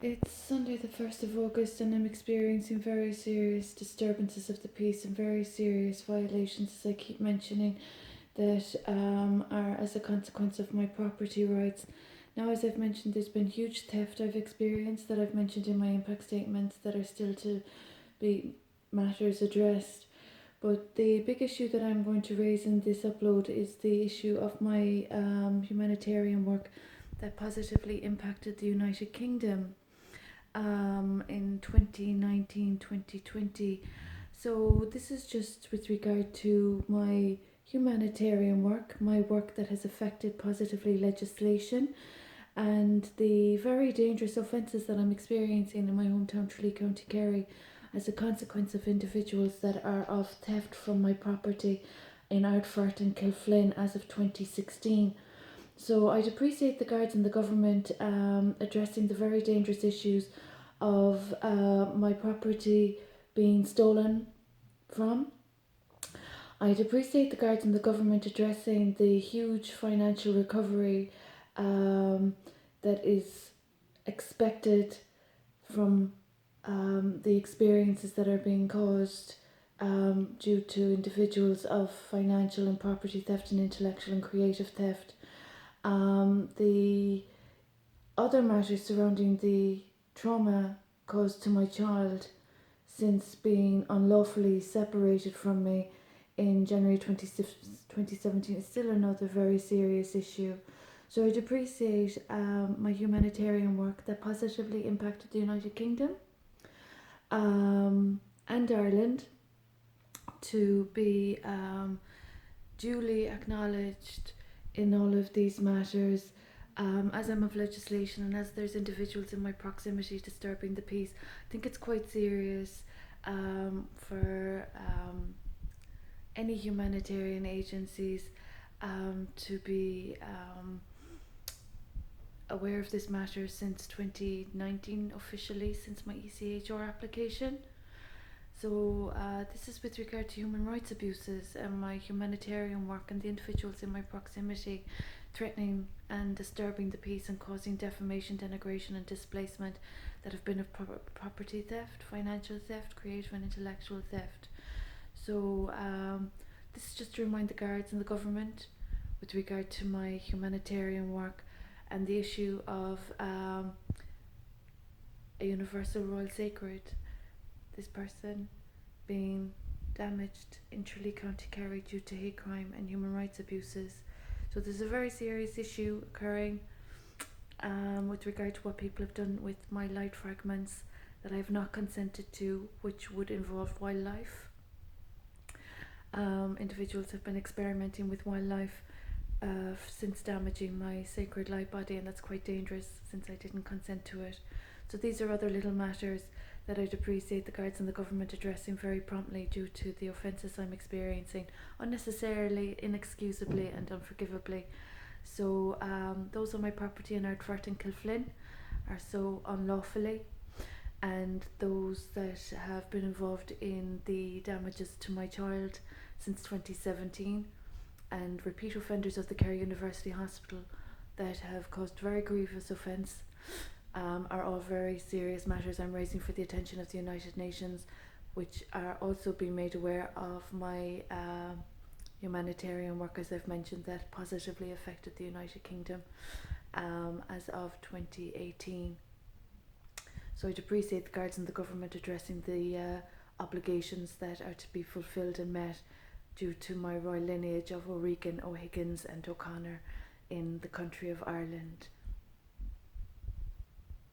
It's Sunday, the 1st of August, and I'm experiencing very serious disturbances of the peace and very serious violations, as I keep mentioning, that are as a consequence of my property rights. Now, as I've mentioned, there's been huge theft I've experienced that I've mentioned in my impact statements that are still to be matters addressed. But the big issue that I'm going to raise in this upload is the issue of my humanitarian work that positively impacted the United Kingdom in 2019-2020. So this is just with regard to my humanitarian work, my work that has affected positively legislation, and the very dangerous offences that I'm experiencing in my hometown, Tralee, County Kerry, as a consequence of individuals that are of theft from my property in Ardfort and Kilflynn as of 2016. So I'd appreciate the Guards and the government addressing the very dangerous issues of my property being stolen from. I'd appreciate the Guards and the government addressing the huge financial recovery that is expected from the experiences that are being caused due to individuals of financial and property theft and intellectual and creative theft. The other matters surrounding the trauma caused to my child since being unlawfully separated from me in January 2017 is still another very serious issue. So I'd appreciate my humanitarian work that positively impacted the United Kingdom and Ireland to be duly acknowledged in all of these matters. As I'm of legislation and as there's individuals in my proximity disturbing the peace, I think it's quite serious for any humanitarian agencies to be aware of this matter since 2019 officially, since my ECHR application. So this is with regard to human rights abuses and my humanitarian work and the individuals in my proximity threatening and disturbing the peace and causing defamation, denigration and displacement that have been of property theft, financial theft, creative and intellectual theft. So this is just to remind the Guards and the government with regard to my humanitarian work and the issue of a universal royal sacred, this person being damaged in Tralee, County Kerry due to hate crime and human rights abuses. So there's a very serious issue occurring with regard to what people have done with my light fragments that I have not consented to, which would involve wildlife. Individuals have been experimenting with wildlife since damaging my sacred light body, and that's quite dangerous since I didn't consent to it. So these are other little matters that I'd appreciate the Guards and the government addressing very promptly due to the offences I'm experiencing unnecessarily, inexcusably and unforgivably. So those on my property in Ardfort and Kilflynn are so unlawfully, and those that have been involved in the damages to my child since 2017 and repeat offenders of the Kerry University Hospital that have caused very grievous offence are all very serious matters I'm raising for the attention of the United Nations, which are also being made aware of my humanitarian work, as I've mentioned, that positively affected the United Kingdom as of 2018. So I'd appreciate the Guards and the government addressing the obligations that are to be fulfilled and met due to my royal lineage of O'Regan, O'Higgins and O'Connor in the country of Ireland.